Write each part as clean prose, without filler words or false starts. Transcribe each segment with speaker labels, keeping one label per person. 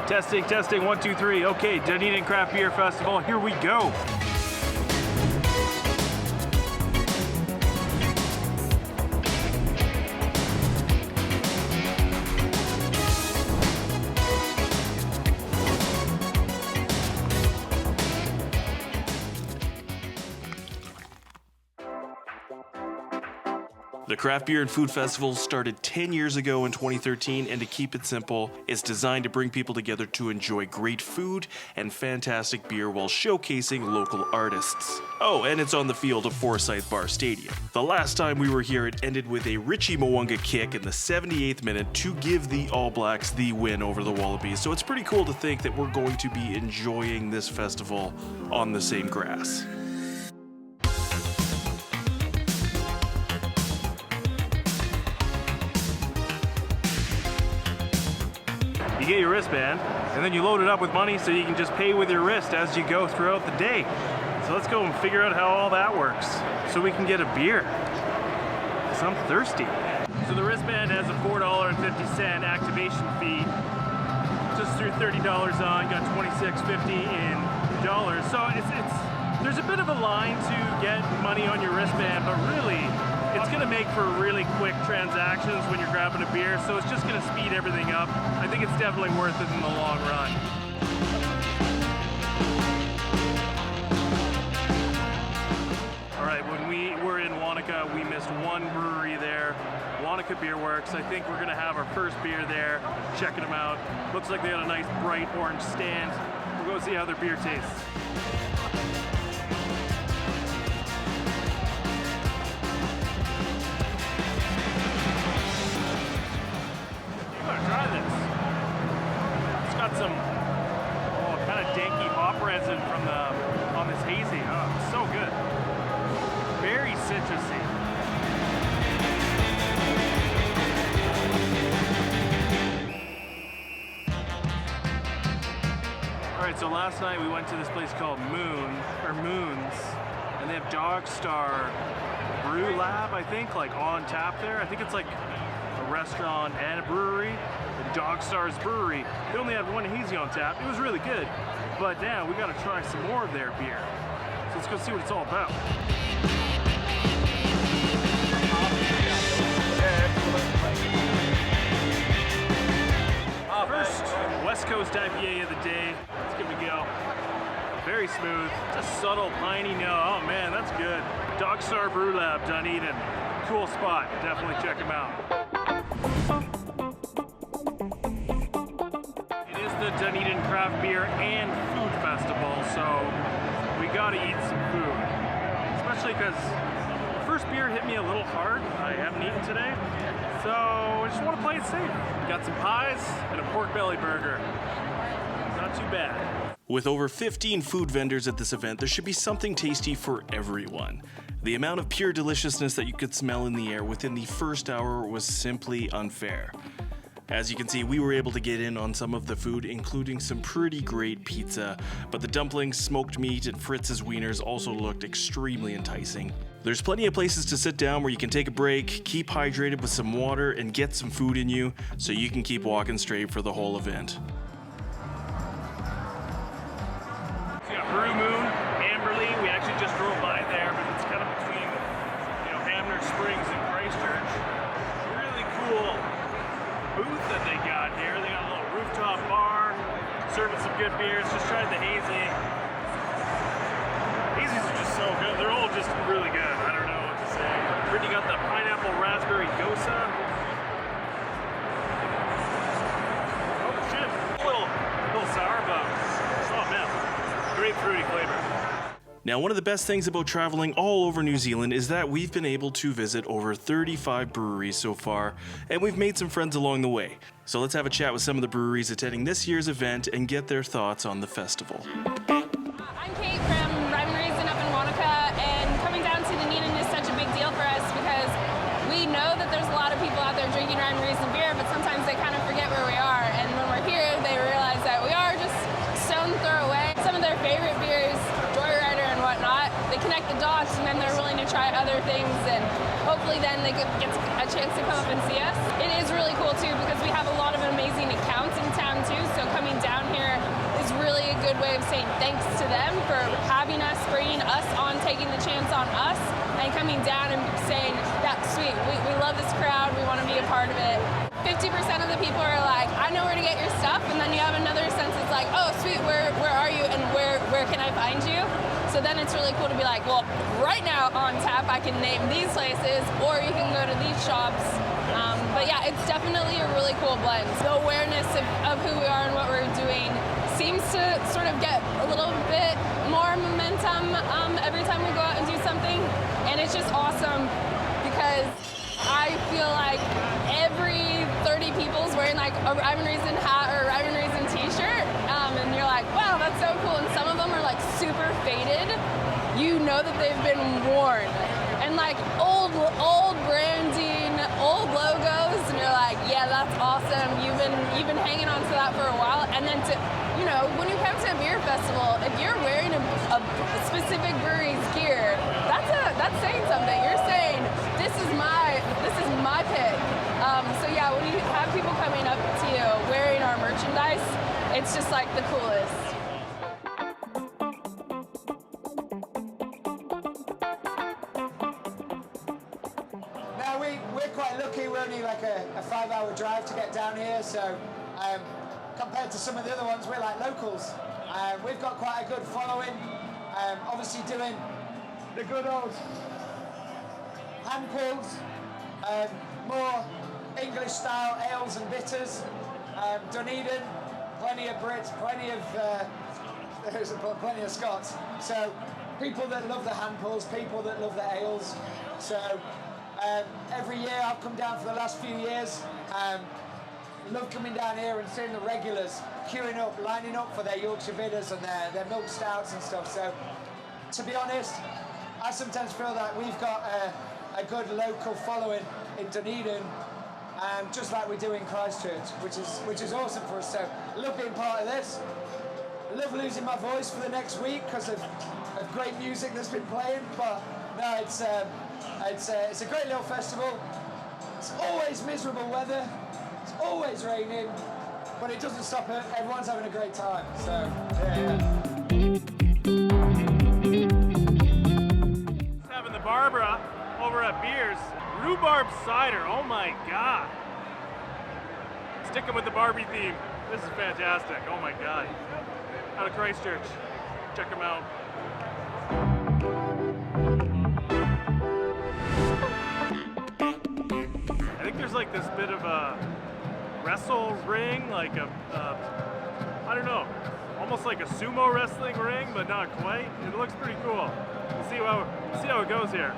Speaker 1: Testing, testing, 1, 2, 3. Okay, Dunedin Craft Beer Festival, here we go. The Craft Beer and Food Festival started 10 years ago in 2013, and to keep it simple, it's designed to bring people together to enjoy great food and fantastic beer while showcasing local artists. Oh, and it's on the field of Forsyth Barr Stadium. The last time we were here, it ended with a Richie Mwanga kick in the 78th minute to give the All Blacks the win over the Wallabies, so it's pretty cool to think that we're going to be enjoying this festival on the same grass. You get your wristband, and then you load it up with money so you can just pay with your wrist as you go throughout the day. So let's go and figure out how all that works so we can get a beer, because I'm thirsty. So the wristband has a $4.50 activation fee. Just threw $30 on, got $26.50 in dollars. So there's a bit of a line to get money on your wristband, but really, it's gonna make for really quick transactions when you're grabbing a beer, so it's just gonna speed everything up. I think it's definitely worth it in the long run. All right, when we were in Wanaka, we missed one brewery there, Wanaka Beer Works. I think we're gonna have our first beer there, checking them out. Looks like they got a nice bright orange stand. We'll go see how their beer tastes. Try this. It's got some kind of danky hop resin on this hazy. Oh, it's so good. Very citrusy. All right, so last night we went to this place called Moons, and they have Dog Star Brew Lab, I think, like on tap there. I think it's like a restaurant and a brewery, the Dog Star's Brewery. They only had one hazy on tap. It was really good, but now we gotta try some more of their beer. So let's go see what it's all about. First, West Coast IPA of the day. Let's give it a go. Very smooth. It's a subtle piney note. Oh man, that's good. Dog Star Brew Lab, Dunedin. Cool spot. Definitely check them out. It is the Dunedin Craft Beer and Food Festival, so we gotta eat some food. Especially because the first beer hit me a little hard. I haven't eaten today, so I just want to play it safe. Got some pies and a pork belly burger. Not too bad. With over 15 food vendors at this event, there should be something tasty for everyone. The amount of pure deliciousness that you could smell in the air within the first hour was simply unfair. As you can see, we were able to get in on some of the food, including some pretty great pizza, but the dumplings, smoked meat, and Fritz's wieners also looked extremely enticing. There's plenty of places to sit down where you can take a break, keep hydrated with some water, and get some food in you so you can keep walking straight for the whole event. Brew Moon, Amberley, we actually just drove by there, but it's kind of between, Hamner Springs and Christchurch. Really cool booth that they got here. They got a little rooftop bar, serving some good beers. Just tried the hazy. Hazies are just so good. They're all just really good. I don't know what to say. Brittany got the pineapple raspberry gosa. Oh shit, a little sour, but oh man. Great fruity flavor. Now, one of the best things about traveling all over New Zealand is that we've been able to visit over 35 breweries so far, and we've made some friends along the way. So let's have a chat with some of the breweries attending this year's event and get their thoughts on the festival.
Speaker 2: I'm Kate from Rhyme and Reason up in Wanaka, and coming down to Dunedin is such a big deal for us because we know that there's a lot of people out there drinking Rhyme and Reason beer, but sometimes they kind of forget where we are, and when we're here, they realize that we are just stone throw away. Some of their favorite beers, Joyrider and whatnot, they connect the dots and then they're willing to try other things, and hopefully then they get a chance to come up and see us. It is really cool too because we have a lot of amazing accounts in town too, so coming down saying thanks to them for having us, bringing us on, taking the chance on us, and coming down and saying, that's sweet, we love this crowd, we want to be a part of it. 50% of the people are like, I know where to get your stuff, and then you have another sense that's like, oh sweet, where are you, and where can I find you? So then it's really cool to be like, well, right now on tap I can name these places, or you can go to these shops. But yeah, it's definitely a really cool blend. The awareness of who we are and what we're doing seems to sort of get a little bit more momentum every time we go out and do something. And it's just awesome because I feel like every 30 people is wearing like a Rhyme and Reason hat or a Rhyme and Reason t-shirt. And you're like, wow, that's so cool. And some of them are like super faded. You know that they've been worn. And like old branding, old logos, and you're like, yeah, that's awesome. You've been hanging on to that for a while. And then to, you know, when you come to a beer festival, if you're wearing a specific brewery's gear, that's saying something. You're saying this is my pick. So yeah, when you have people coming up to you wearing our merchandise, it's just like the coolest.
Speaker 3: We're quite lucky. We're only like a 5-hour drive to get down here, so compared to some of the other ones, we're like locals. We've got quite a good following. Obviously doing the good old hand pulls, more English style ales and bitters. Dunedin, plenty of Brits, plenty of Scots. So people that love the hand pulls, people that love the ales. So every year I've come down for the last few years. Love coming down here and seeing the regulars queuing up, lining up for their Yorkshire bitters and their milk stouts and stuff. So to be honest, I sometimes feel that we've got a good local following in Dunedin, just like we do in Christchurch, which is awesome for us. So I love being part of this. I love losing my voice for the next week because of great music that's been playing. But no, it's a great little festival. It's always miserable weather. It's always raining, but it doesn't stop it. Everyone's having a great time. So yeah.
Speaker 1: Having the Barbara over at Beers. Rhubarb cider, oh my god. Sticking with the Barbie theme. This is fantastic, oh my god. Out of Christchurch, check them out. I think there's like this bit of a wrestle ring, like I don't know, almost like a sumo wrestling ring, but not quite. It looks pretty cool. We'll see how it goes here.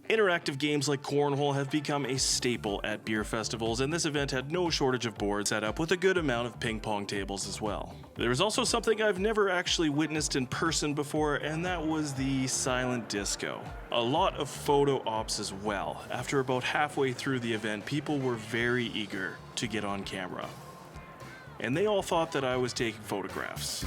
Speaker 1: Interactive games like cornhole have become a staple at beer festivals, and this event had no shortage of boards set up with a good amount of ping pong tables as well. There was also something I've never actually witnessed in person before, and that was the silent disco. A lot of photo ops as well. After about halfway through the event, people were very eager to get on camera. And they all thought that I was taking photographs.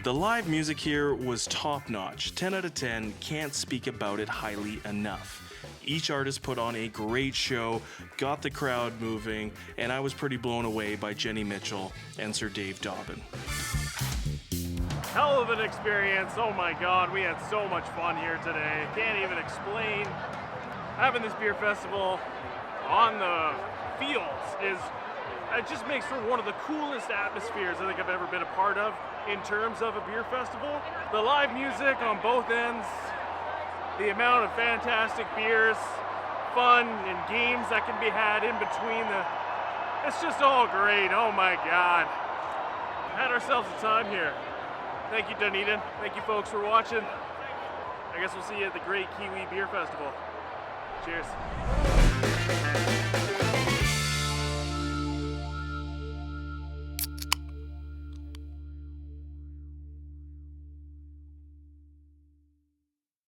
Speaker 1: The live music here was top-notch, 10 out of 10, can't speak about it highly enough. Each artist put on a great show, got the crowd moving, and I was pretty blown away by Jenny Mitchell and Sir Dave Dobbin. Hell of an experience, oh my god, we had so much fun here today. Can't even explain. Having this beer festival on the fields it just makes for one of the coolest atmospheres I think I've ever been a part of in terms of a beer festival. The live music on both ends, the amount of fantastic beers, fun and games that can be had in between it's just all great, oh my god. Had ourselves a time here. Thank you, Dunedin. Thank you folks for watching. I guess we'll see you at the Great Kiwi Beer Festival. Cheers.